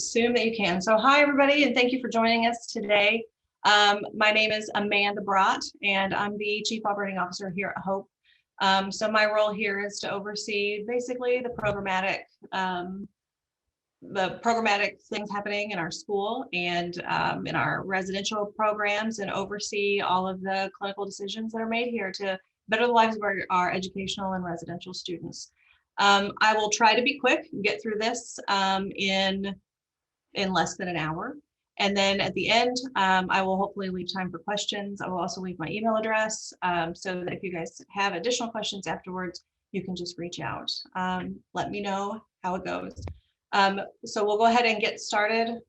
assume that you can. So hi, everybody, and thank you for joining us today. My name is Amanda Brott, and I'm the Chief Operating Officer here at Hope. So my role here is to oversee basically the programmatic things happening in our school and in our residential programs, and oversee all of the clinical decisions that are made here to better the lives of our educational and residential students. I will try to be quick and get through this in less than an hour. And then at the end, I will hopefully leave time for questions. I will also leave my email address so that if you guys have additional questions afterwards, you can just reach out. Let me know how it goes. So we'll go ahead and get started.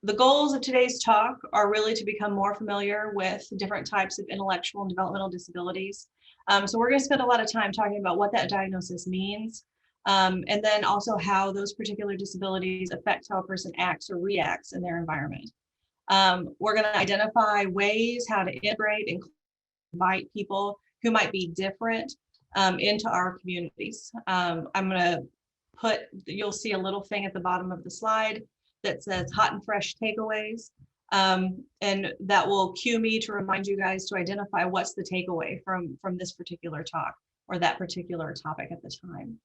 The goals of today's talk are really to become more familiar with different types of intellectual and developmental disabilities. So we're going to spend a lot of time talking about what that diagnosis means, and then also how those particular disabilities affect how a person acts or reacts in their environment. We're going to identify ways how to integrate and invite people who might be different into our communities. I'm going to you'll see a little thing at the bottom of the slide that says hot and fresh takeaways. And that will cue me to remind you guys to identify what's the takeaway from this particular talk or that particular topic at the time.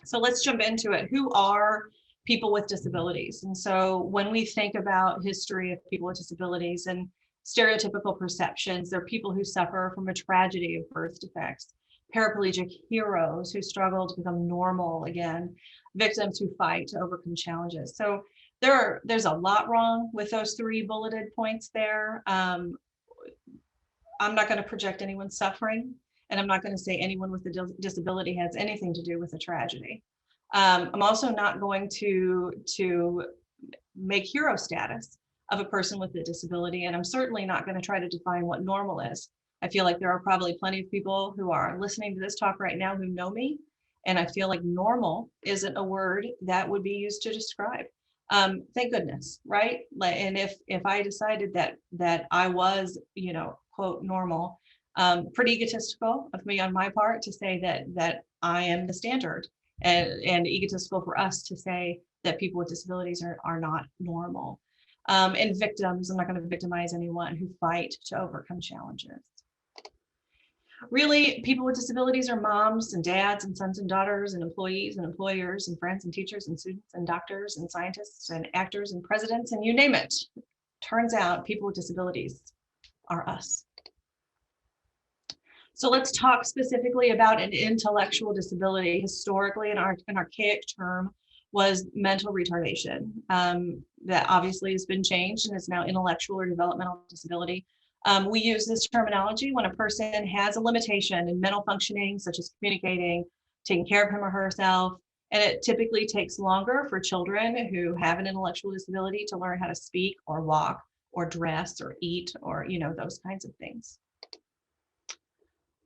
So let's jump into it. Who are people with disabilities? And so when we think about history of people with disabilities and stereotypical perceptions, they're people who suffer from a tragedy of birth defects, paraplegic heroes who struggle to become normal again, victims who fight to overcome challenges. So there's a lot wrong with those three bulleted points there. I'm not going to project anyone's suffering, and I'm not going to say anyone with a disability has anything to do with a tragedy. I'm also not going to make hero status of a person with a disability, and I'm certainly not going to try to define what normal is. I feel like there are probably plenty of people who are listening to this talk right now who know me, and I feel like normal isn't a word that would be used to describe. Thank goodness, right? And if I decided that I was, quote, normal, pretty egotistical of me on my part to say that I am the standard, and egotistical for us to say that people with disabilities are not normal. And victims, I'm not going to victimize anyone who fight to overcome challenges. Really, people with disabilities are moms and dads and sons and daughters and employees and employers and friends and teachers and students and doctors and scientists and actors and presidents and you name it. Turns out people with disabilities are us. So let's talk specifically about an intellectual disability. Historically, an archaic term was mental retardation. That obviously has been changed and is now intellectual or developmental disability. We use this terminology when a person has a limitation in mental functioning, such as communicating, taking care of him or herself, and it typically takes longer for children who have an intellectual disability to learn how to speak or walk or dress or eat or, those kinds of things.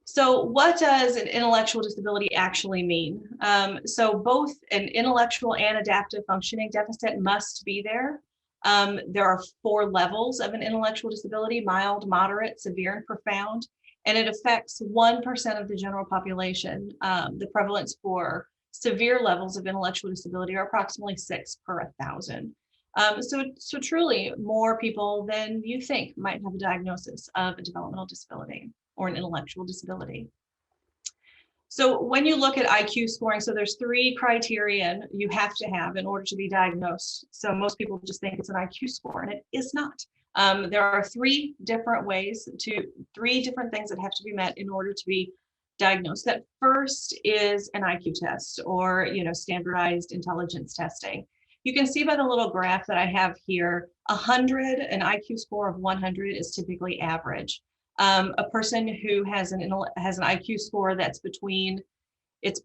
So what does an intellectual disability actually mean? So both an intellectual and adaptive functioning deficit must be there. There are 4 levels of an intellectual disability: mild, moderate, severe, and profound, and it affects 1% of the general population. The prevalence for severe levels of intellectual disability are approximately 6 per 1,000. So truly more people than you think might have a diagnosis of a developmental disability or an intellectual disability. So when you look at IQ scoring, so there's 3 criterion you have to have in order to be diagnosed. So most people just think it's an IQ score, and it is not. There are 3 different things that have to be met in order to be diagnosed. That first is an IQ test, or standardized intelligence testing. You can see by the little graph that I have here, an IQ score of 100 is typically average. A person who has an IQ score that's between, it's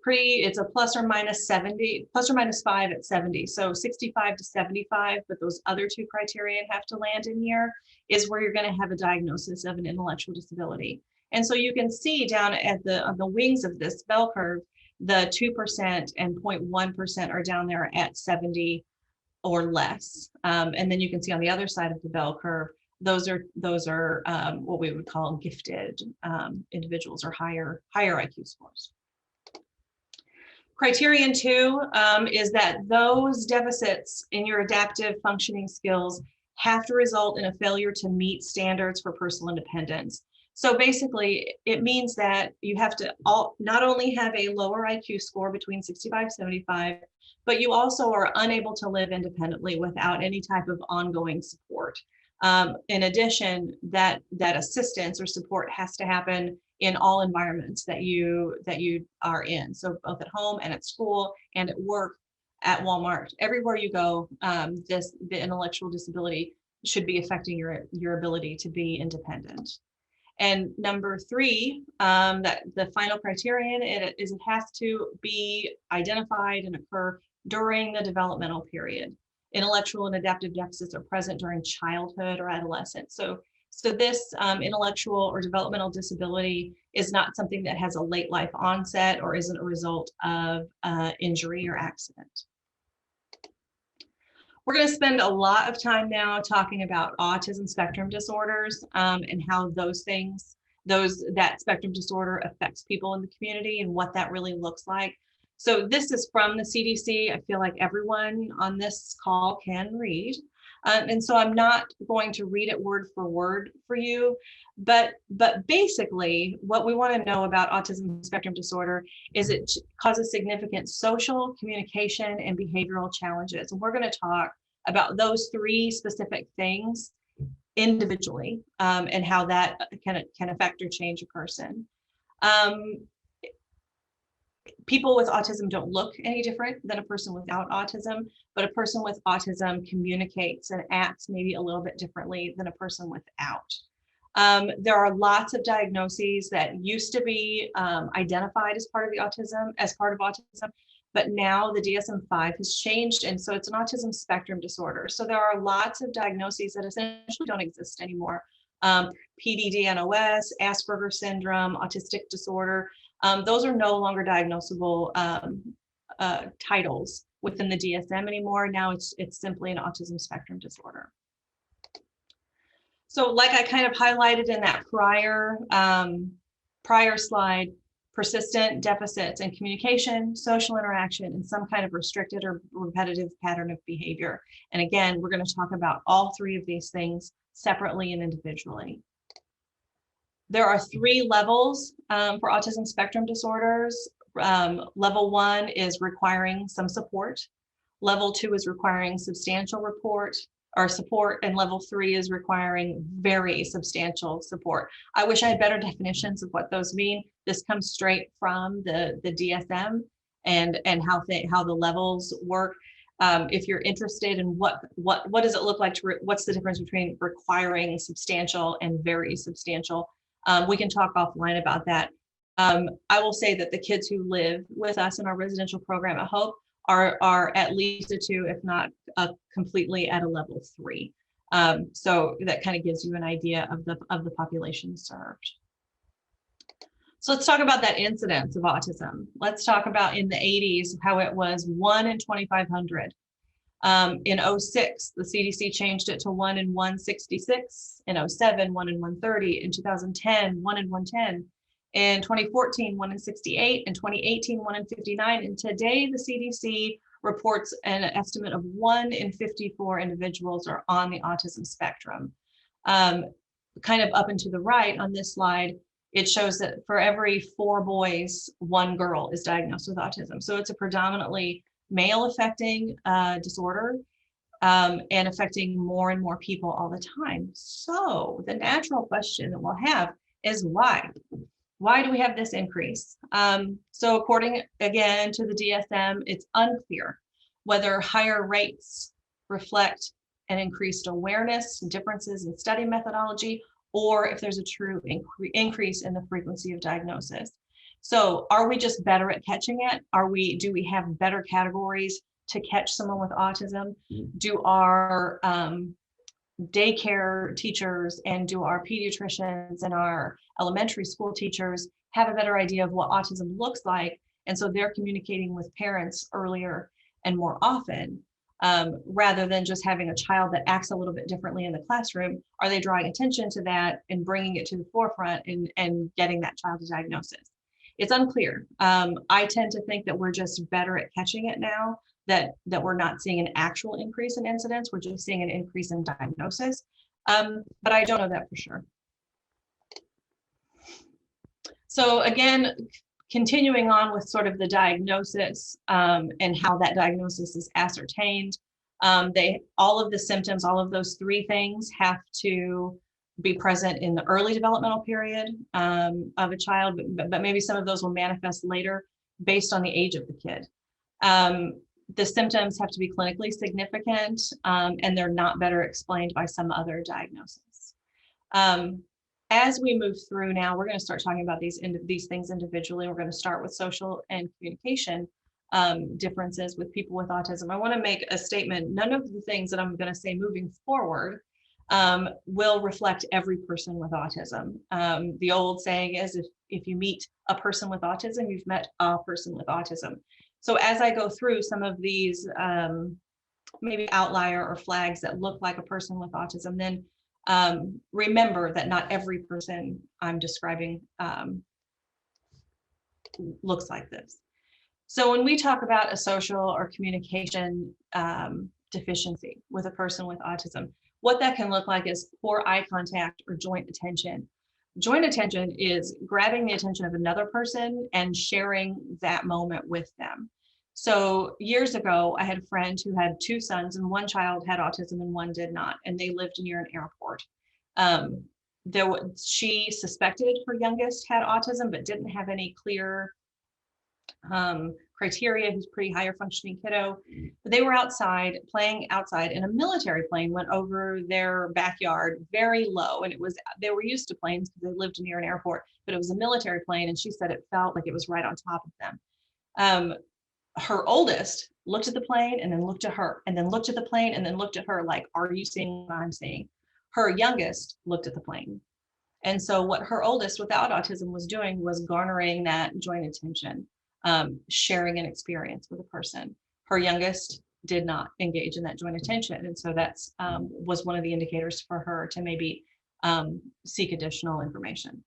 a plus or minus 70, plus or minus 5 at 70. So 65 to 75, but those other 2 criteria have to land in here, is where you're going to have a diagnosis of an intellectual disability. And so you can see down on the wings of this bell curve, the 2% and 0.1% are down there at 70 or less. And then you can see on the other side of the bell curve, those are what we would call gifted individuals or higher IQ scores. Criterion 2 is that those deficits in your adaptive functioning skills have to result in a failure to meet standards for personal independence. So basically, it means that you have to not only have a lower IQ score between 65 and 75, but you also are unable to live independently without any type of ongoing support. In addition, that assistance or support has to happen in all environments that you are in. So both at home and at school and at work, at Walmart, everywhere you go, the intellectual disability should be affecting your ability to be independent. And number 3, that the final criterion it has to be identified and occur during the developmental period. Intellectual and adaptive deficits are present during childhood or adolescence. So this intellectual or developmental disability is not something that has a late life onset or isn't a result of injury or accident. We're going to spend a lot of time now talking about autism spectrum disorders and how that spectrum disorder affects people in the community and what that really looks like. So this is from the CDC. I feel like everyone on this call can read. And so I'm not going to read it word for word for you, but basically what we want to know about autism spectrum disorder is it causes significant social, communication, and behavioral challenges. And we're going to talk about those 3 specific things individually and how that can affect or change a person. People with autism don't look any different than a person without autism, but a person with autism communicates and acts maybe a little bit differently than a person without. There are lots of diagnoses that used to be identified as part of autism, but now the DSM-5 has changed, and so it's an autism spectrum disorder. So there are lots of diagnoses that essentially don't exist anymore. PDD-NOS, Asperger's syndrome, autistic disorder. Those are no longer diagnosable titles within the DSM anymore. Now it's simply an autism spectrum disorder. So like I kind of highlighted in that prior slide, persistent deficits in communication, social interaction, and some kind of restricted or repetitive pattern of behavior. And again, we're going to talk about all 3 of these things separately and individually. There are 3 levels for autism spectrum disorders. Level 1 is requiring some support. Level 2 is requiring substantial support, and level 3 is requiring very substantial support. I wish I had better definitions of what those mean. This comes straight from the DSM and how the levels work. If you're interested in what does it look like what's the difference between requiring substantial and very substantial, we can talk offline about that. I will say that the kids who live with us in our residential program at Hope are at least a 2, if not completely at a level 3. So that kind of gives you an idea of the population served. So let's talk about that incidence of autism. Let's talk about in the 80s how it was 1 in 2,500. In 2006, the CDC changed it to 1 in 166. In 2007, 1 in 130. In 2010, 1 in 110. In 2014, 1 in 68. In 2018, 1 in 59. And today, the CDC reports an estimate of 1 in 54 individuals are on the autism spectrum. Kind of up and to the right on this slide, it shows that for every 4 boys, 1 girl is diagnosed with autism. So it's a predominantly male affecting disorder and affecting more and more people all the time. So the natural question that we'll have is why? Why do we have this increase? So according, again, to the DSM, it's unclear whether higher rates reflect an increased awareness, differences in study methodology, or if there's a true increase in the frequency of diagnosis. So are we just better at catching it? Do we have better categories to catch someone with autism? Do our daycare teachers and do our pediatricians and our elementary school teachers have a better idea of what autism looks like? And so they're communicating with parents earlier and more often, rather than just having a child that acts a little bit differently in the classroom. Are they drawing attention to that and bringing it to the forefront and getting that child a diagnosis? it's unclear. I tend to think that we're just better at catching it now, that we're not seeing an actual increase in incidence, we're just seeing an increase in diagnosis. But I don't know that for sure. So again, continuing on with sort of the diagnosis and how that diagnosis is ascertained, all of the symptoms, all of those three things have to be present in the early developmental period of a child, but maybe some of those will manifest later based on the age of the kid. The symptoms have to be clinically significant and they're not better explained by some other diagnosis. As we move through now, we're going to start talking about these things individually. We're going to start with social and communication differences with people with autism. I want to make a statement. None of the things that I'm going to say moving forward will reflect every person with autism. The old saying is, if you meet a person with autism, you've met a person with autism. So as I go through some of these maybe outlier or flags that look like a person with autism, then remember that not every person I'm describing looks like this. So when we talk about a social or communication deficiency with a person with autism, what that can look like is poor eye contact or joint attention. Joint attention is grabbing the attention of another person and sharing that moment with them. So years ago, I had a friend who had two sons, and one child had autism and one did not, and they lived near an airport. She suspected her youngest had autism, but didn't have any clear criteria. He's pretty higher functioning kiddo. But they were outside, playing outside, and a military plane went over their backyard very low. And they were used to planes because they lived near an airport, but it was a military plane, and she said it felt like it was right on top of them. Her oldest looked at the plane and then looked at her, and then looked at the plane and then looked at her like, are you seeing what I'm seeing? Her youngest looked at the plane. And so what her oldest without autism was doing was garnering that joint attention, sharing an experience with a person. Her youngest did not engage in that joint attention. And so that's was one of the indicators for her to maybe seek additional information.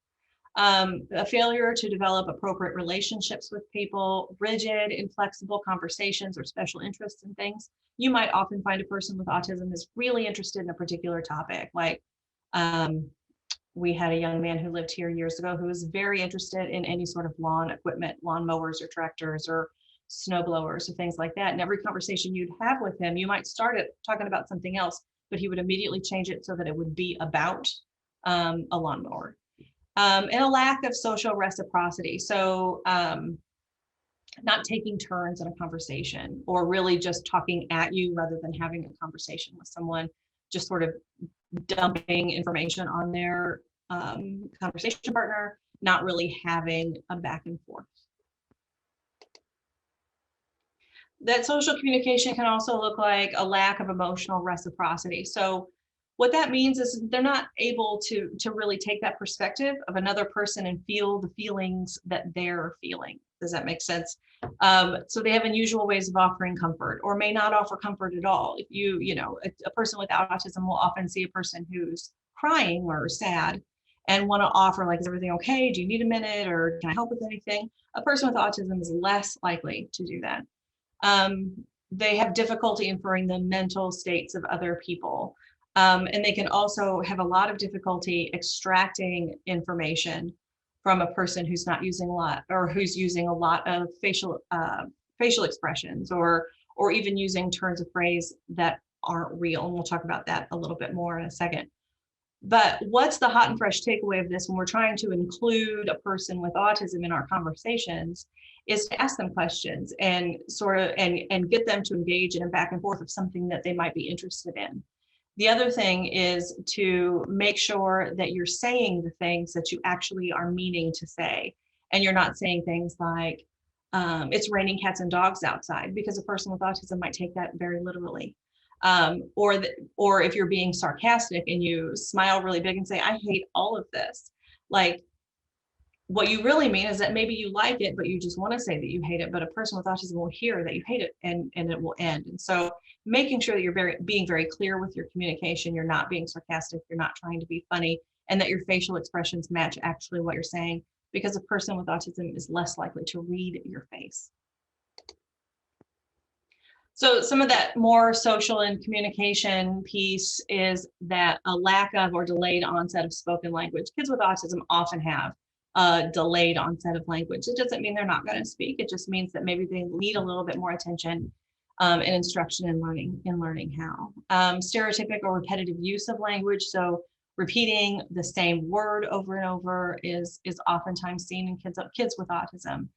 A failure to develop appropriate relationships with people, rigid, inflexible conversations or special interests in things. You might often find a person with autism is really interested in a particular topic. Like we had a young man who lived here years ago who was very interested in any sort of lawn equipment, lawn mowers or tractors or snow blowers or things like that. And every conversation you'd have with him, you might start it talking about something else, but he would immediately change it so that it would be about a lawnmower. And a lack of social reciprocity. So not taking turns in a conversation, or really just talking at you rather than having a conversation with someone, just sort of dumping information on their conversation partner, not really having a back and forth. That social communication can also look like a lack of emotional reciprocity. So what that means is they're not able to really take that perspective of another person and feel the feelings that they're feeling. Does that make sense? So they have unusual ways of offering comfort, or may not offer comfort at all. If a person without autism will often see a person who's crying or sad and want to offer, like, is everything okay? Do you need a minute? Or can I help with anything? A person with autism is less likely to do that. They have difficulty inferring the mental states of other people. And they can also have a lot of difficulty extracting information from a person who's not using a lot, or who's using a lot of facial expressions, or even using turns of phrase that aren't real. And we'll talk about that a little bit more in a second. But what's the hot and fresh takeaway of this when we're trying to include a person with autism in our conversations is to ask them questions and and get them to engage in a back and forth of something that they might be interested in. The other thing is to make sure that you're saying the things that you actually are meaning to say. And you're not saying things like, it's raining cats and dogs outside, because a person with autism might take that very literally. Or if you're being sarcastic and you smile really big and say, I hate all of this. Like, what you really mean is that maybe you like it, but you just want to say that you hate it. But a person with autism will hear that you hate it, and it will end. And so making sure that you're being very clear with your communication, you're not being sarcastic, you're not trying to be funny, and that your facial expressions match actually what you're saying. because a person with autism is less likely to read your face. So some of that more social and communication piece is that a lack of or delayed onset of spoken language. Kids with autism often have a delayed onset of language. It doesn't mean they're not going to speak. It just means that maybe they need a little bit more attention and instruction in learning how. Stereotypic or repetitive use of language. So repeating the same word over and over is oftentimes seen in kids with autism.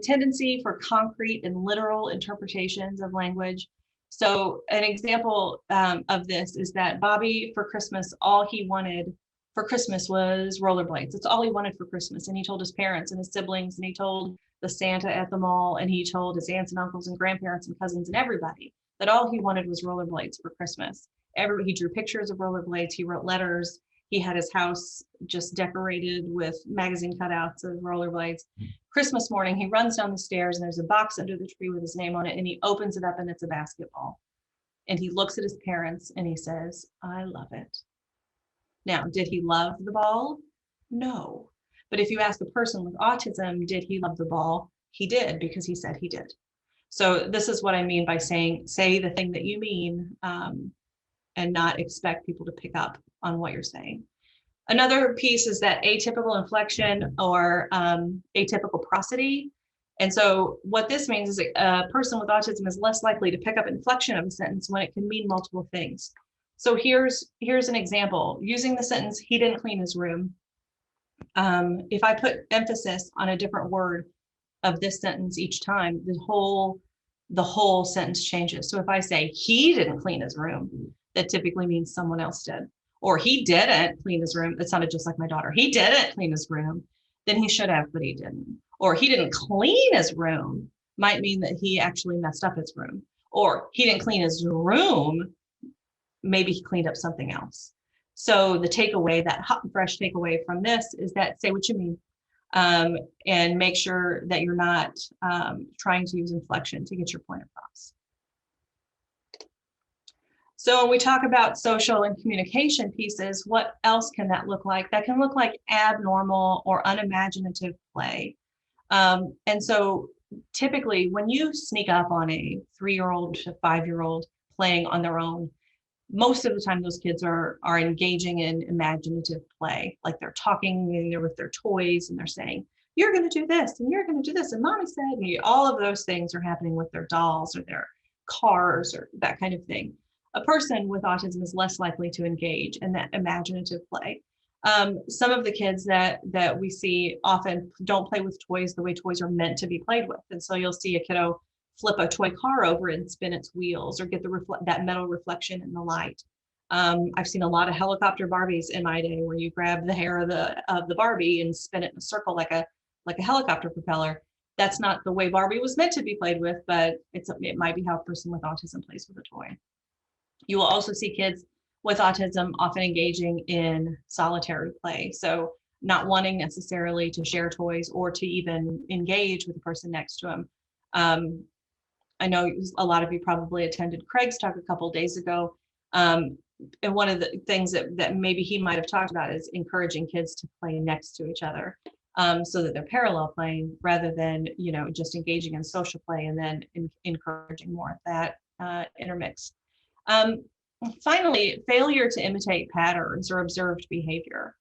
Tendency for concrete and literal interpretations of language. So an example of this is that Bobby, for Christmas, all he wanted for Christmas was rollerblades. It's all he wanted for Christmas. And he told his parents and his siblings, and he told the Santa at the mall, and he told his aunts and uncles and grandparents and cousins and everybody that all he wanted was rollerblades for Christmas. He drew pictures of rollerblades. He wrote letters. He had his house just decorated with magazine cutouts of rollerblades. Christmas morning, he runs down the stairs and there's a box under the tree with his name on it, and he opens it up and it's a basketball. And he looks at his parents and he says, "I love it." Now, did he love the ball? No. But if you ask a person with autism, did he love the ball? He did, because he said he did. So this is what I mean by saying, say the thing that you mean and not expect people to pick up on what you're saying. Another piece is that atypical inflection or atypical prosody. And so what this means is a person with autism is less likely to pick up inflection of a sentence when it can mean multiple things. So here's an example. Using the sentence, "He didn't clean his room." If I put emphasis on a different word of this sentence each time, the whole sentence changes. So if I say, "He didn't clean his room," that typically means someone else did. Or "He didn't clean his room." It sounded just like my daughter. "He didn't clean his room." Then he should have, but he didn't. Or "He didn't clean his room" might mean that he actually messed up his room. Or "He didn't clean his room," maybe he cleaned up something else. So the takeaway, that hot and fresh takeaway from this, is that say what you mean, and make sure that you're not trying to use inflection to get your point across. So when we talk about social and communication pieces, what else can that look like? That can look like abnormal or unimaginative play. And so typically when you sneak up on a 3-year-old to 5-year-old playing on their own, most of the time those kids are engaging in imaginative play. Like they're talking with their toys and they're saying, "You're going to do this and you're going to do this, and mommy said," and all of those things are happening with their dolls or their cars or that kind of thing. A person with autism is less likely to engage in that imaginative play. Some of the kids that we see often don't play with toys the way toys are meant to be played with. And so you'll see a kiddo flip a toy car over and spin its wheels, or get that metal reflection in the light. I've seen a lot of helicopter Barbies in my day, where you grab the hair of the Barbie and spin it in a circle like a helicopter propeller. That's not the way Barbie was meant to be played with, but it might be how a person with autism plays with a toy. You will also see kids with autism often engaging in solitary play. So not wanting necessarily to share toys or to even engage with the person next to them. I know a lot of you probably attended Craig's talk a couple of days ago. And one of the things that maybe he might have talked about is encouraging kids to play next to each other, so that they're parallel playing rather than, just engaging in social play and then encouraging more of that intermix. Finally, failure to imitate patterns or observed behavior.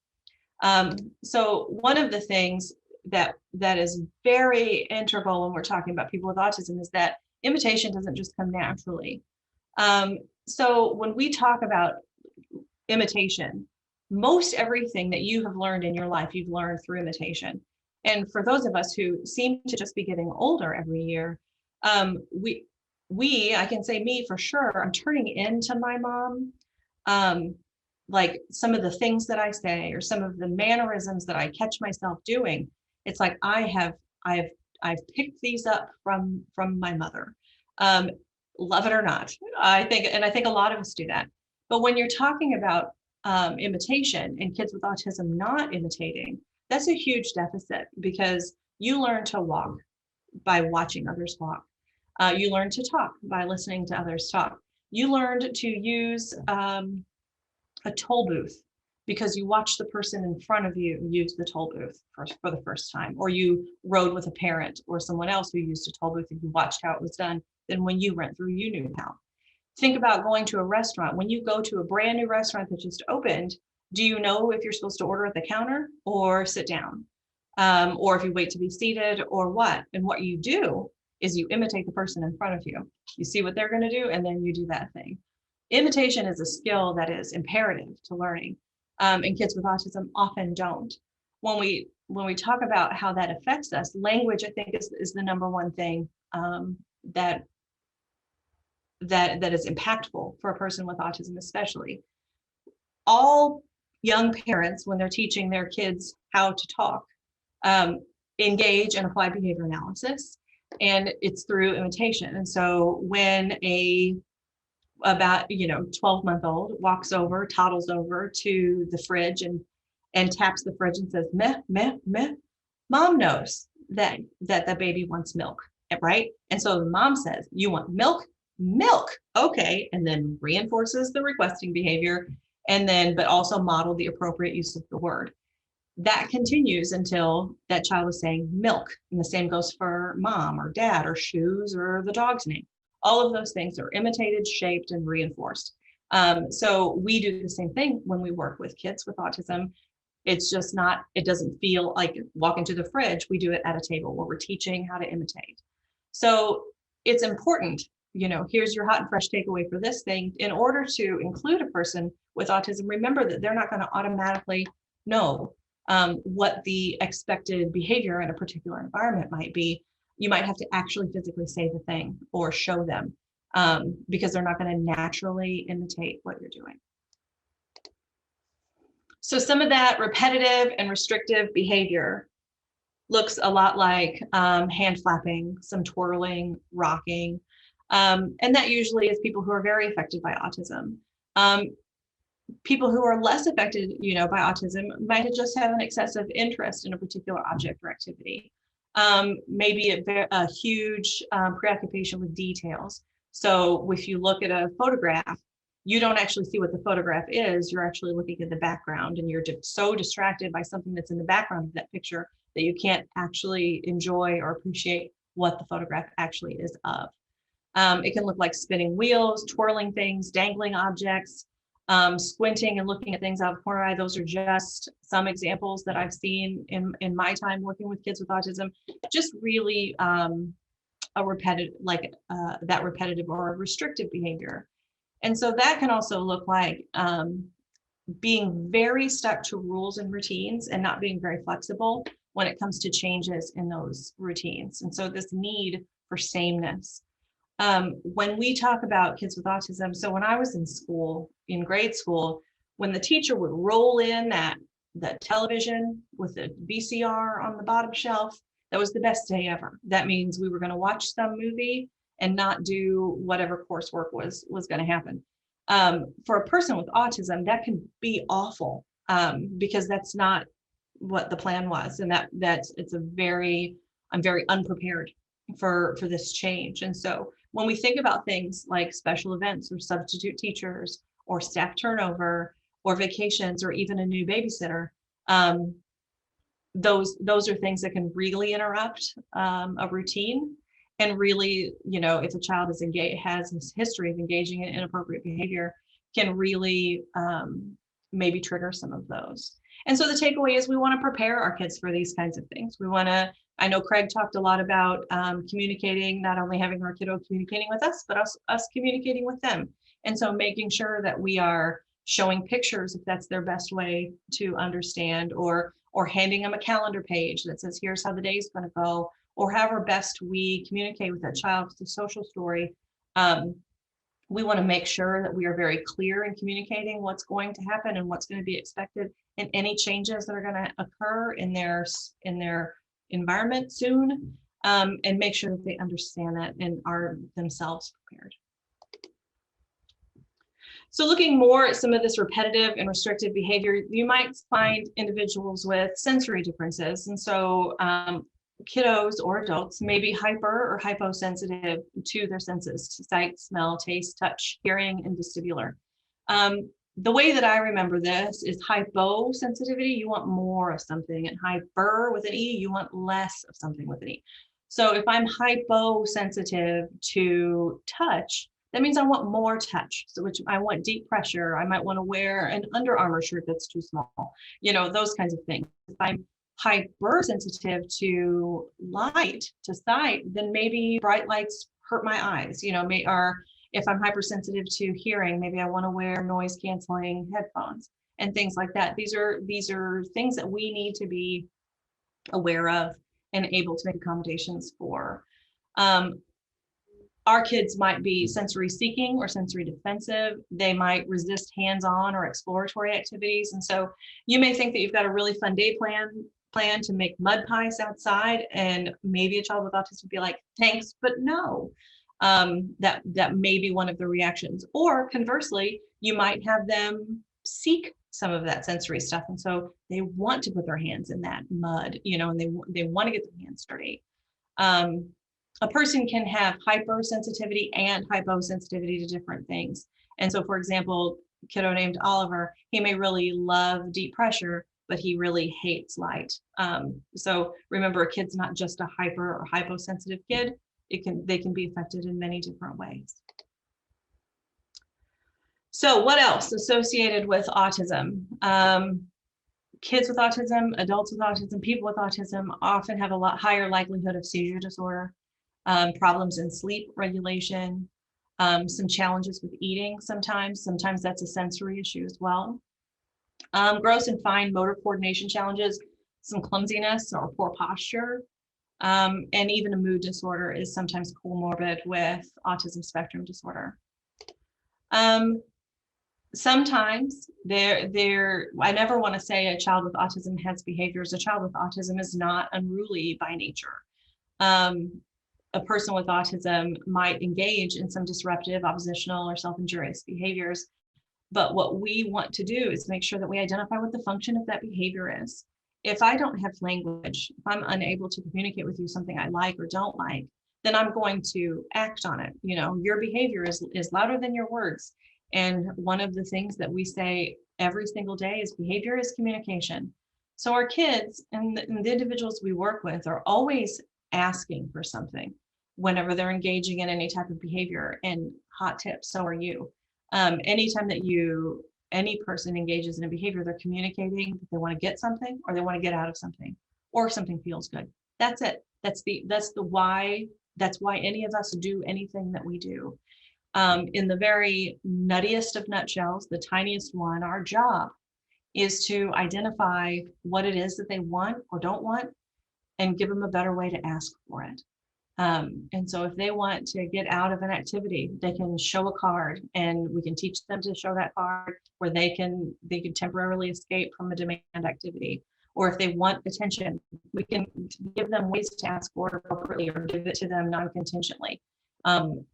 So one of the things that is very integral when we're talking about people with autism is that imitation doesn't just come naturally. So when we talk about imitation, most everything that you have learned in your life, you've learned through imitation. And for those of us who seem to just be getting older every year, I can say me for sure, I'm turning into my mom. Like some of the things that I say or some of the mannerisms that I catch myself doing, it's like I've picked these up from my mother. Love it or not, I think a lot of us do that. But when you're talking about imitation and kids with autism not imitating, that's a huge deficit, because you learn to walk by watching others walk. You learn to talk by listening to others talk. You learned to use a toll booth because you watched the person in front of you use the toll booth for the first time, or you rode with a parent or someone else who used a toll booth and you watched how it was done. Then when you went through, you knew how. Think about going to a restaurant. When you go to a brand new restaurant that just opened, do you know if you're supposed to order at the counter or sit down? Or if you wait to be seated or what? And what you do is you imitate the person in front of you. You see what they're going to do, and then you do that thing. Imitation is a skill that is imperative to learning, and kids with autism often don't. When we talk about how that affects us, language, I think, is the number one thing that is impactful for a person with autism, especially. All young parents, when they're teaching their kids how to talk, engage and apply behavior analysis, and it's through imitation. And so when about 12-month-old walks over, toddles over to the fridge and taps the fridge and says meh meh meh, mom knows that the baby wants milk, right? And so the mom says, you want milk? Milk, okay, and then reinforces the requesting behavior, and then but also model the appropriate use of the word. That continues until that child is saying milk, and the same goes for mom or dad or shoes or the dog's name. All of those things are imitated, shaped, and reinforced. So we do the same thing when we work with kids with autism. It's just not, it doesn't feel like walking to the fridge. We do it at a table where we're teaching how to imitate. So it's important, here's your hot and fresh takeaway for this thing. In order to include a person with autism, remember that they're not going to automatically know what the expected behavior in a particular environment might be. You might have to actually physically say the thing or show them because they're not going to naturally imitate what you're doing. So some of that repetitive and restrictive behavior looks a lot like hand flapping, some twirling, rocking, and that usually is people who are very affected by autism. People who are less affected, by autism might just have an excessive interest in a particular object or activity. Maybe a huge preoccupation with details. So if you look at a photograph, you don't actually see what the photograph is. You're actually looking at the background, and you're so distracted by something that's in the background of that picture that you can't actually enjoy or appreciate what the photograph actually is of. It can look like spinning wheels, twirling things, dangling objects, squinting and looking at things out of the corner of the eye. Those are just some examples that I've seen in my time working with kids with autism. Just really a repetitive, that repetitive or restrictive behavior. And so that can also look like being very stuck to rules and routines and not being very flexible when it comes to changes in those routines. And so this need for sameness. When we talk about kids with autism, so when I was in grade school, when the teacher would roll in that television with the VCR on the bottom shelf, that was the best day ever. That means we were going to watch some movie and not do whatever coursework was going to happen. For a person with autism, that can be awful because that's not what the plan was, and I'm very unprepared for this change. And so when we think about things like special events or substitute teachers or staff turnover or vacations or even a new babysitter, those are things that can really interrupt a routine. And really, if a child has this history of engaging in inappropriate behavior, can really maybe trigger some of those. And so the takeaway is we want to prepare our kids for these kinds of things. I know Craig talked a lot about communicating, not only having our kiddo communicating with us, but us communicating with them. And so making sure that we are showing pictures if that's their best way to understand, or handing them a calendar page that says, here's how the day is going to go, or however best we communicate with that child. It's a social story. We want to make sure that we are very clear in communicating what's going to happen and what's going to be expected, and any changes that are going to occur in their environment soon, and make sure that they understand that and are themselves prepared. So looking more at some of this repetitive and restrictive behavior, you might find individuals with sensory differences. And so kiddos or adults may be hyper or hyposensitive to their senses, to sight, smell, taste, touch, hearing, and vestibular. the way that I remember this is hyposensitivity, you want more of something, and hyper with an E, you want less of something with an E. So if I'm hyposensitive to touch, that means I want more touch. So which I want deep pressure. I might want to wear an Under Armour shirt that's too small, those kinds of things. If I'm hypersensitive to light, to sight, then maybe bright lights hurt my eyes, or if I'm hypersensitive to hearing, maybe I want to wear noise canceling headphones and things like that. These are things that we need to be aware of and able to make accommodations for. Our kids might be sensory seeking or sensory defensive. They might resist hands-on or exploratory activities. And so you may think that you've got a really fun day plan to make mud pies outside, and maybe a child with autism would be like, thanks, but no. That may be one of the reactions. Or conversely, you might have them seek some of that sensory stuff, and so they want to put their hands in that mud, and they want to get their hands dirty. A person can have hypersensitivity and hyposensitivity to different things. And so, for example, a kiddo named Oliver, he may really love deep pressure, but he really hates light. So remember, a kid's not just a hyper or hyposensitive kid. They can be affected in many different ways. So what else associated with autism? Kids with autism, adults with autism, people with autism often have a lot higher likelihood of seizure disorder, problems in sleep regulation, some challenges with eating sometimes. Sometimes that's a sensory issue as well. Gross and fine motor coordination challenges, some clumsiness or poor posture, and even a mood disorder is sometimes comorbid with autism spectrum disorder. Sometimes I never want to say a child with autism has behaviors. A child with autism is not unruly by nature. A person with autism might engage in some disruptive, oppositional, or self-injurious behaviors. But what we want to do is make sure that we identify what the function of that behavior is. If I don't have language, if I'm unable to communicate with you something I like or don't like, then I'm going to act on it. Your behavior is louder than your words. And one of the things that we say every single day is behavior is communication. So our kids and the individuals we work with are always asking for something whenever they're engaging in any type of behavior. And hot tip, so are you. Anytime that any person engages in a behavior, they're communicating that they want to get something or they want to get out of something or something feels good. That's it. That's the why. That's why any of us do anything that we do. In the very nuttiest of nutshells, the tiniest one, our job is to identify what it is that they want or don't want and give them a better way to ask for it. And so if they want to get out of an activity, they can show a card and we can teach them to show that card, where they can temporarily escape from a demand activity. Or if they want attention, we can give them ways to ask for it appropriately or give it to them non-contingently,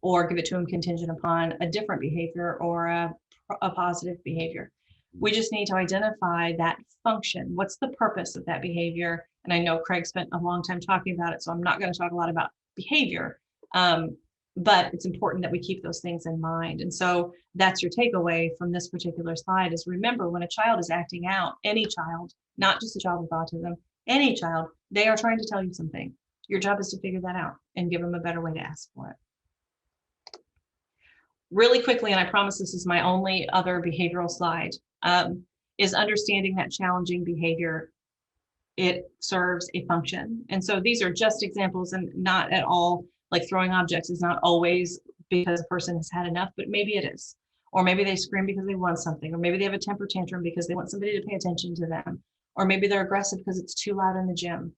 or give it to them contingent upon a different behavior or a positive behavior. We just need to identify that function. What's the purpose of that behavior? And I know Craig spent a long time talking about it, so I'm not going to talk a lot about behavior, but it's important that we keep those things in mind. And so that's your takeaway from this particular slide is remember, when a child is acting out, any child, not just a child with autism, any child, they are trying to tell you something. Your job is to figure that out and give them a better way to ask for it. Really quickly, and I promise this is my only other behavioral slide, is understanding that challenging behavior, it serves a function. And so these are just examples, and not at all like throwing objects is not always because a person has had enough, but maybe it is. Or maybe they scream because they want something, or maybe they have a temper tantrum because they want somebody to pay attention to them, or maybe they're aggressive because it's too loud in the gym,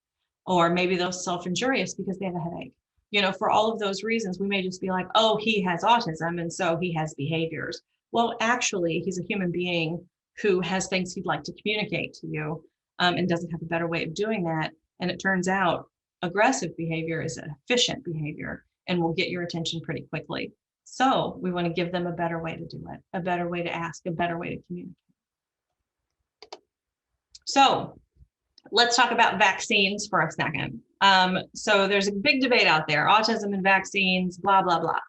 or maybe they're self-injurious because they have a headache. For all of those reasons, we may just be like, oh, he has autism and so he has behaviors. Well, actually, he's a human being who has things he'd like to communicate to you, and doesn't have a better way of doing that. And it turns out aggressive behavior is an efficient behavior and will get your attention pretty quickly. So we want to give them a better way to do it, a better way to ask, a better way to communicate. So let's talk about vaccines for a second. So there's a big debate out there, autism and vaccines, blah, blah, blah.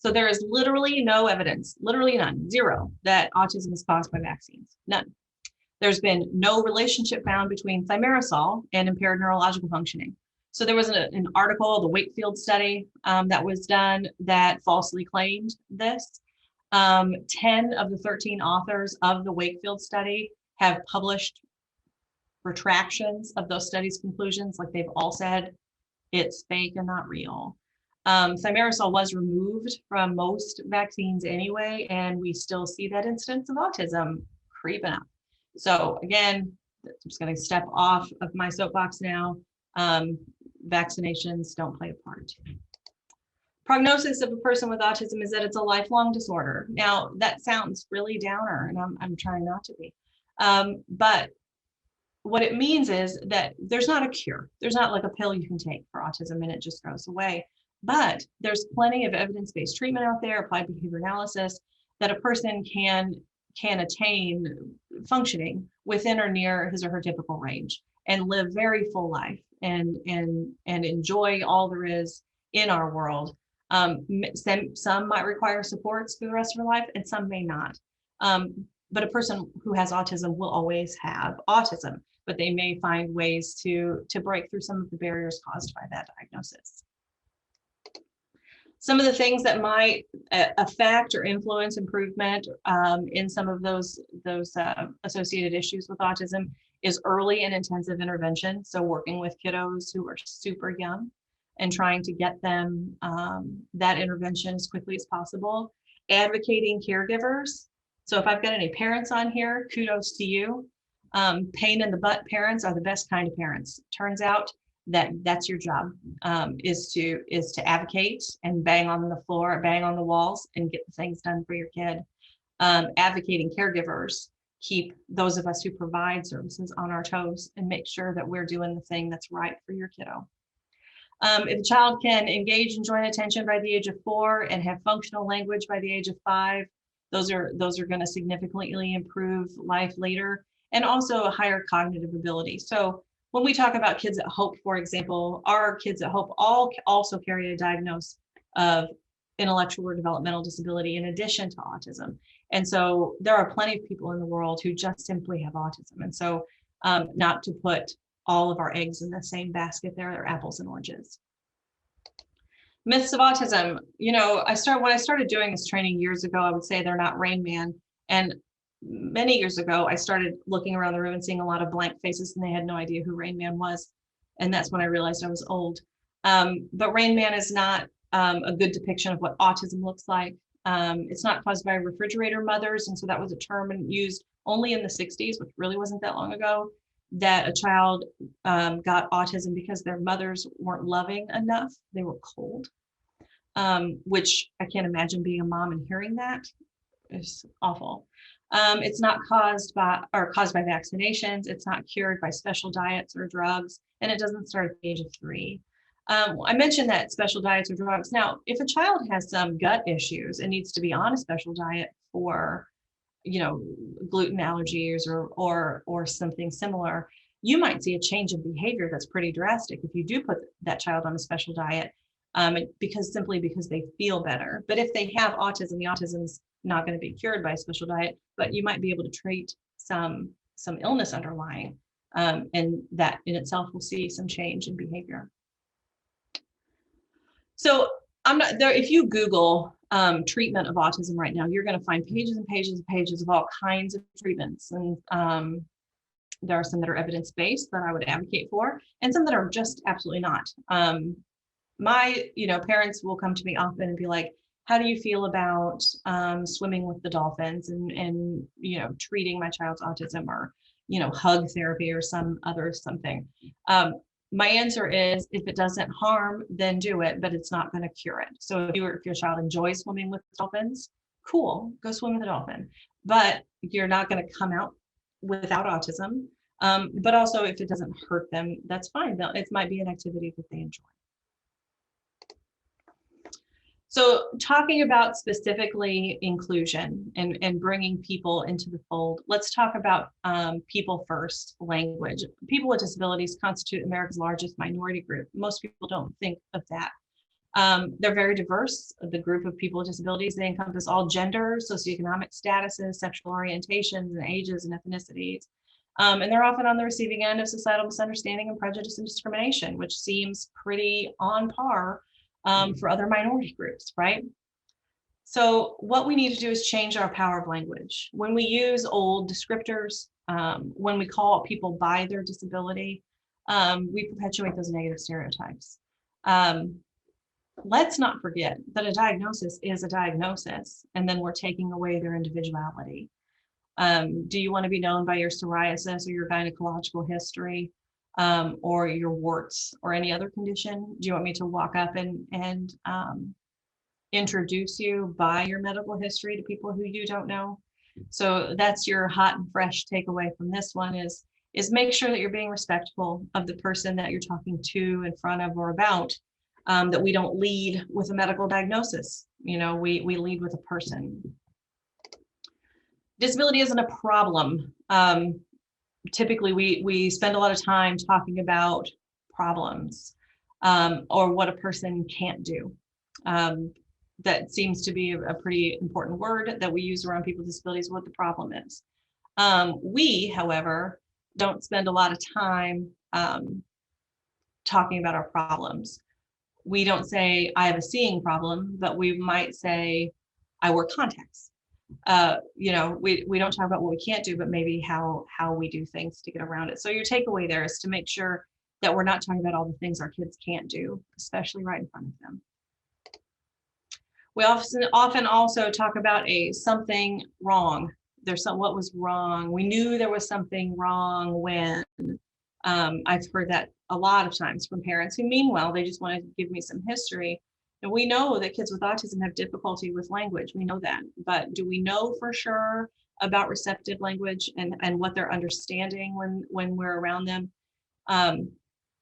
So there is literally no evidence, literally none, zero, that autism is caused by vaccines, none. There's been no relationship found between thimerosal and impaired neurological functioning. So there was an article, the Wakefield study that was done that falsely claimed this. 10 of the 13 authors of the Wakefield study have published retractions of those studies' conclusions. Like they've all said it's fake and not real. Thimerosal was removed from most vaccines anyway, and we still see that incidence of autism creeping up. So again, I'm just going to step off of my soapbox now. Vaccinations don't play a part. Prognosis of a person with autism is that it's a lifelong disorder. Now, that sounds really downer, and I'm trying not to be. But what it means is that there's not a cure. There's not like a pill you can take for autism and it just goes away. But there's plenty of evidence-based treatment out there, applied behavior analysis, that a person can attain functioning within or near his or her typical range and live very full life and enjoy all there is in our world. Some might require supports for the rest of their life and some may not. But a person who has autism will always have autism, but they may find ways to break through some of the barriers caused by that diagnosis. Some of the things that might affect or influence improvement in some of those associated issues with autism is early and intensive intervention. So working with kiddos who are super young and trying to get them that intervention as quickly as possible. Advocating caregivers. So if I've got any parents on here, kudos to you. Pain in the butt parents are the best kind of parents. Turns out that's your job, is to advocate and bang on the floor, bang on the walls and get the things done for your kid. Advocating caregivers keep those of us who provide services on our toes and make sure that we're doing the thing that's right for your kiddo. If a child can engage in joint attention by the age of 4 and have functional language by the age of 5, those are going to significantly improve life later, and also a higher cognitive ability. So when we talk about Kids at Hope, for example, our Kids at Hope all also carry a diagnosis of intellectual or developmental disability in addition to autism. And so there are plenty of people in the world who just simply have autism. And so not to put all of our eggs in the same basket, there are apples and oranges. Myths of autism. When I started doing this training years ago, I would say they're not Rain Man. And many years ago, I started looking around the room and seeing a lot of blank faces and they had no idea who Rain Man was. And that's when I realized I was old. But Rain Man is not a good depiction of what autism looks like. It's not caused by refrigerator mothers. And so that was a term used only in the 60s, which really wasn't that long ago, that a child got autism because their mothers weren't loving enough. They were cold, which I can't imagine being a mom and hearing that. It's awful. It's not caused by vaccinations. It's not cured by special diets or drugs, and it doesn't start at the age of 3. I mentioned that special diets or drugs. Now, if a child has some gut issues and needs to be on a special diet for, gluten allergies or something similar, you might see a change of behavior that's pretty drastic if you do put that child on a special diet, because they feel better. But if they have autism, the autism's not going to be cured by a special diet, but you might be able to treat some illness underlying, and that in itself will see some change in behavior. So I'm not there. If you Google treatment of autism right now, you're going to find pages and pages and pages of all kinds of treatments. And there are some that are evidence-based that I would advocate for, and some that are just absolutely not. My parents will come to me often and be like, how do you feel about swimming with the dolphins and treating my child's autism, or hug therapy or something. My answer is, if it doesn't harm, then do it, but it's not going to cure it. So if your child enjoys swimming with dolphins, cool, go swim with a dolphin. But you're not going to come out without autism. But also, if it doesn't hurt them, that's fine. It might be an activity that they enjoy. So talking about specifically inclusion and bringing people into the fold, let's talk about people first language. People with disabilities constitute America's largest minority group. Most people don't think of that. They're very diverse. The group of people with disabilities, they encompass all genders, socioeconomic statuses, sexual orientations, and ages and ethnicities. And they're often on the receiving end of societal misunderstanding and prejudice and discrimination, which seems pretty on par for other minority groups, right? So what we need to do is change our power of language. When we use old descriptors, when we call people by their disability, we perpetuate those negative stereotypes. Let's not forget that a diagnosis is a diagnosis, and then we're taking away their individuality. Do you want to be known by your psoriasis or your gynecological history, or your warts or any other condition? Do you want me to walk up and introduce you by your medical history to people who you don't know? So that's your hot and fresh takeaway from this one is make sure that you're being respectful of the person that you're talking to, in front of, or about, that we don't lead with a medical diagnosis. You know, we lead with a person. Disability isn't a problem. Typically, we spend a lot of time talking about problems, or what a person can't do. That seems to be a pretty important word that we use around people with disabilities, what the problem is. We, however, don't spend a lot of time talking about our problems. We don't say, I have a seeing problem, but we might say, I wear contacts. You know, we don't talk about what we can't do, but maybe how we do things to get around it. So your takeaway there is to make sure that we're not talking about all the things our kids can't do, especially right in front of them. We often also talk about something wrong. What was wrong. We knew there was something wrong when, I've heard that a lot of times from parents who mean well, they just want to give me some history. And we know that kids with autism have difficulty with language. We know that, but do we know for sure about receptive language and what they're understanding when we're around them? And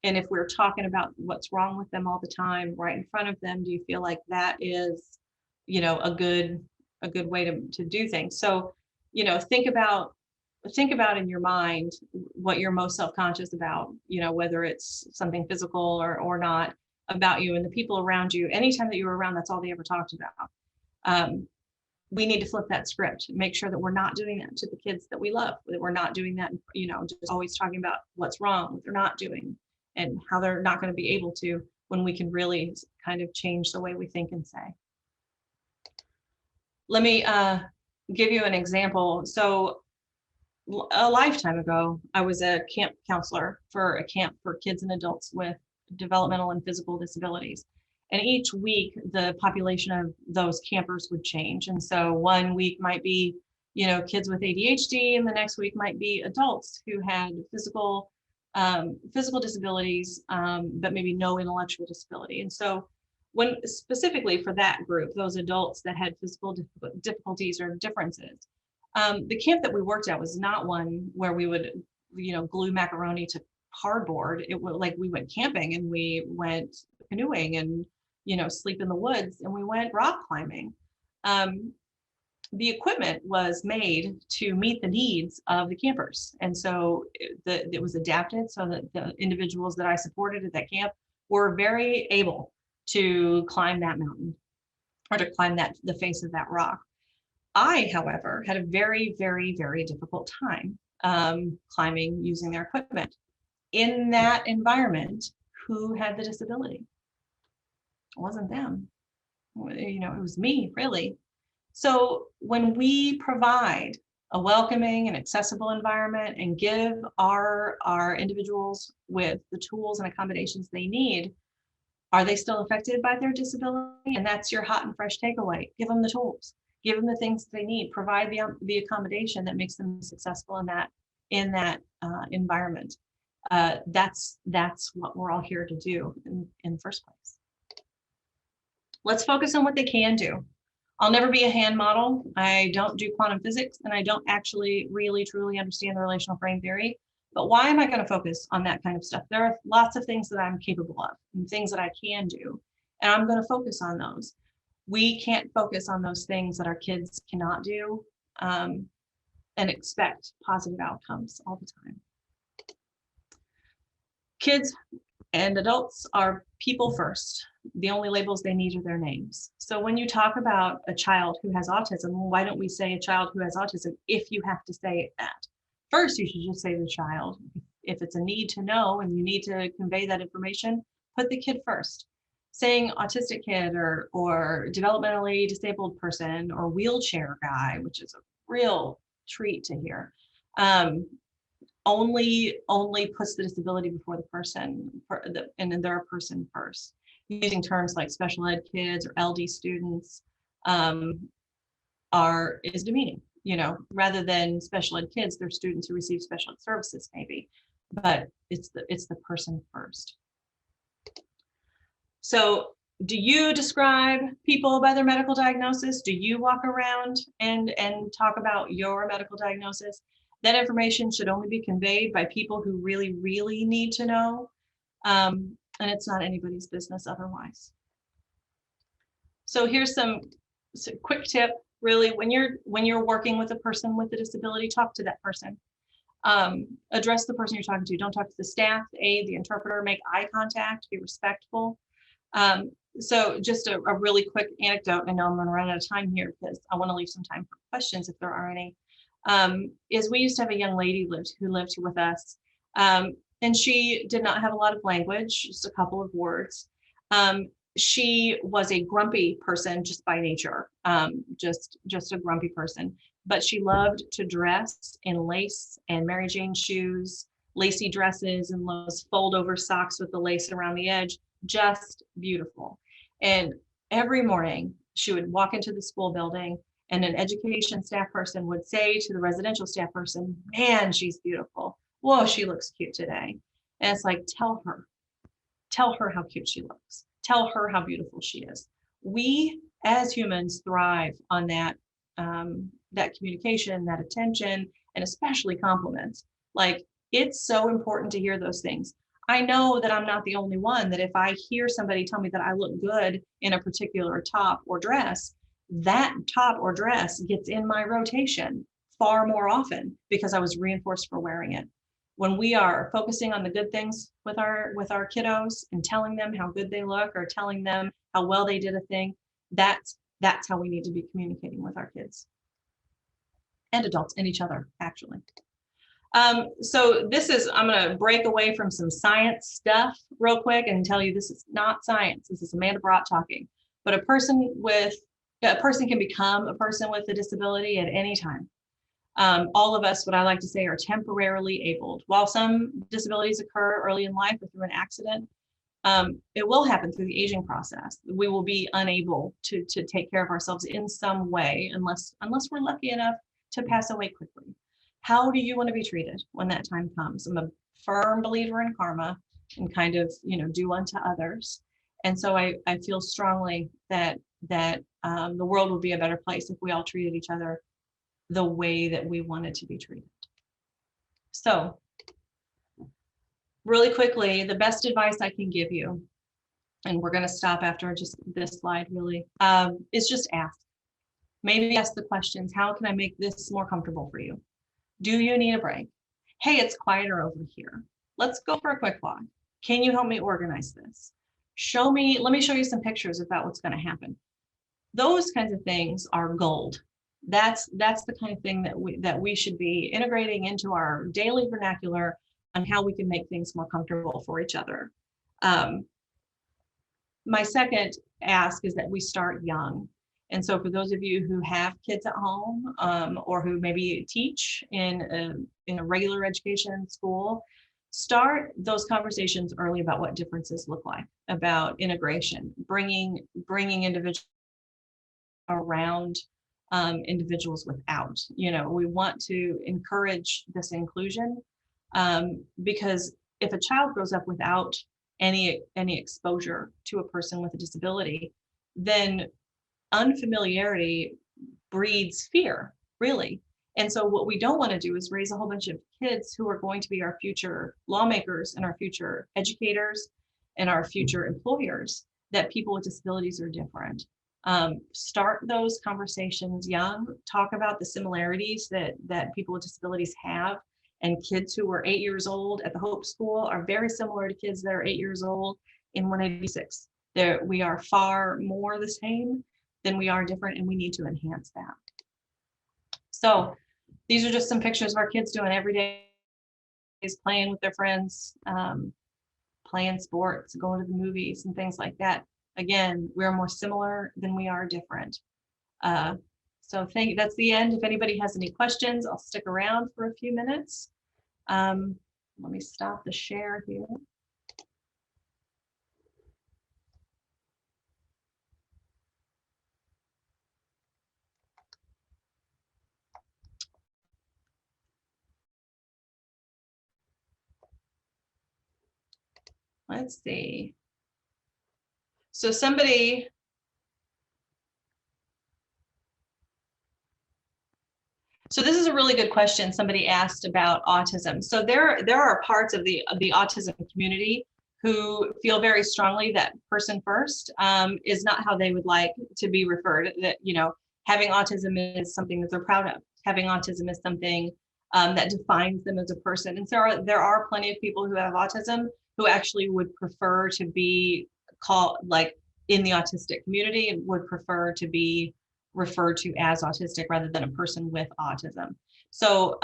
if we're talking about what's wrong with them all the time, right in front of them, do you feel like that is, you know, a good way to do things? So, you know, think about in your mind what you're most self-conscious about, you know, whether it's something physical or not about you and the people around you. Anytime that you were around, that's all they ever talked about. We need to flip that script, make sure that we're not doing that to the kids that we love, that we're not doing that, you know, just always talking about what's wrong, what they're not doing, and how they're not going to be able to, when we can really kind of change the way we think and say. Let me give you an example. So a lifetime ago, I was a camp counselor for a camp for kids and adults with developmental and physical disabilities. And each week, the population of those campers would change. And so one week might be, you know, kids with ADHD, and the next week might be adults who had physical disabilities, but maybe no intellectual disability. And so when specifically for that group, those adults that had physical difficulties or differences, the camp that we worked at was not one where we would, you know, glue macaroni to cardboard. It was like we went camping and we went canoeing and, you know, sleep in the woods, and we went rock climbing. The equipment was made to meet the needs of the campers. And so it was adapted so that the individuals that I supported at that camp were very able to climb that mountain or to climb the face of that rock. I, however, had a very, very, very difficult time climbing using their equipment. In that environment, who had the disability? It wasn't them. You know, it was me, really. So when we provide a welcoming and accessible environment and give our individuals with the tools and accommodations they need, are they still affected by their disability? And that's your hot and fresh takeaway. Give them the tools, give them the things they need, provide the accommodation that makes them successful in that environment. That's what we're all here to do in the first place. Let's focus on what they can do. I'll never be a hand model. I don't do quantum physics, and I don't actually really truly understand the relational frame theory. But why am I going to focus on that kind of stuff? There are lots of things that I'm capable of and things that I can do, and I'm going to focus on those. We can't focus on those things that our kids cannot do and expect positive outcomes all the time. Kids And adults are people first. The only labels they need are their names. So when you talk about a child who has autism, why don't we say a child who has autism if you have to say that? First, you should just say the child. If it's a need to know and you need to convey that information, put the kid first. Saying autistic kid or developmentally disabled person or wheelchair guy, which is a real treat to hear, only puts the disability before the person, and then they're a person first. Using terms like special ed kids or LD students is demeaning, rather than special ed kids, they're students who receive special ed services maybe, but it's the person first. So do you describe people by their medical diagnosis? Do you walk around and talk about your medical diagnosis? That information should only be conveyed by people who really, really need to know. And it's not anybody's business otherwise. So here's some quick tip, really, when you're working with a person with a disability, talk to that person. Address the person you're talking to. Don't talk to the staff, the aide, the interpreter, make eye contact, be respectful. So just a really quick anecdote. I know I'm gonna run out of time here because I wanna leave some time for questions if there are any. Is we used to have a young lady who lived with us, and she did not have a lot of language, just a couple of words. She was a grumpy person just by nature, just a grumpy person, but she loved to dress in lace and Mary Jane shoes, lacy dresses and those fold over socks with the lace around the edge, just beautiful. And every morning she would walk into the school building and an education staff person would say to the residential staff person, man, she's beautiful. Whoa, she looks cute today. And it's like, tell her how cute she looks. Tell her how beautiful she is. We as humans thrive on that communication, that attention, and especially compliments. Like, it's so important to hear those things. I know that I'm not the only one, that if I hear somebody tell me that I look good in a particular top or dress, that top or dress gets in my rotation far more often because I was reinforced for wearing it. When we are focusing on the good things with our kiddos and telling them how good they look or telling them how well they did a thing, that's how we need to be communicating with our kids and adults and each other, actually. So I'm going to break away from some science stuff real quick and tell you this is not science. This is Amanda Brott talking. But a person can become a person with a disability at any time. All of us, what I like to say, are temporarily abled. While some disabilities occur early in life or through an accident, it will happen through the aging process. We will be unable to take care of ourselves in some way unless we're lucky enough to pass away quickly. How do you want to be treated when that time comes? I'm a firm believer in karma and kind of, do unto others. And so I feel strongly that the world would be a better place if we all treated each other the way that we wanted to be treated. So really quickly, the best advice I can give you, and we're going to stop after just this slide really, is just ask. Maybe ask the questions. How can I make this more comfortable for you? Do you need a break? Hey, it's quieter over here. Let's go for a quick walk. Can you help me organize this? Let me show you some pictures about what's going to happen. Those kinds of things are gold. That's the kind of thing that we should be integrating into our daily vernacular on how we can make things more comfortable for each other. My second ask is that we start young. And so for those of you who have kids at home or who maybe teach in a regular education school, start those conversations early about what differences look like, about integration, bringing individuals around individuals without. We want to encourage this inclusion because if a child grows up without any exposure to a person with a disability, then unfamiliarity breeds fear, really. And so what we don't want to do is raise a whole bunch of kids who are going to be our future lawmakers and our future educators and our future employers, that people with disabilities are different. Start those conversations young, talk about the similarities that people with disabilities have, And kids who were 8 years old at the Hope School are very similar to kids that are 8 years old in 186. We are far more the same than we are different, and we need to enhance that. So these are just some pictures of our kids doing everyday playing with their friends, playing sports, going to the movies and things like that. Again, we're more similar than we are different. So that's the end. If anybody has any questions, I'll stick around for a few minutes. Let me stop the share here. Let's see. So so this is a really good question. Somebody asked about autism. So there are parts of the autism community who feel very strongly that person first is not how they would like to be referred. That, you know, having autism is something that they're proud of. Having autism is something that defines them as a person. And so there are plenty of people who have autism who actually would prefer to be called, like, in the autistic community, and would prefer to be referred to as autistic rather than a person with autism. So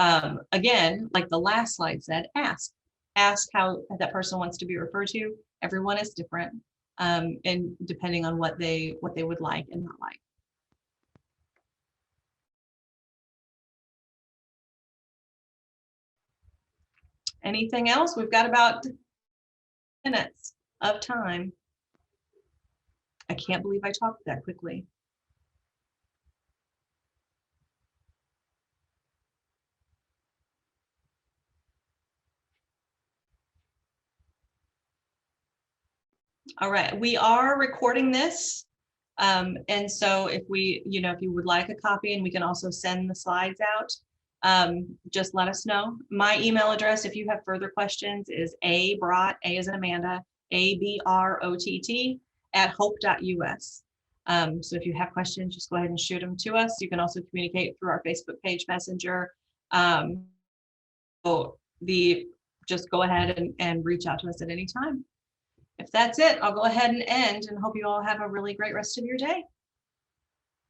again, like the last slide said, ask how that person wants to be referred to. Everyone is different, and depending on what they would like and not like. Anything else? We've got about minutes of time. I can't believe I talked that quickly. All right, we are recording this. And so if you would like a copy, and we can also send the slides out, just let us know. My email address, if you have further questions, is Brott, A as in Amanda, ABROTT @hope.us. So if you have questions, just go ahead and shoot them to us. You can also communicate through our Facebook page messenger. Just go ahead and reach out to us at any time. If that's it, I'll go ahead and end, and hope you all have a really great rest of your day.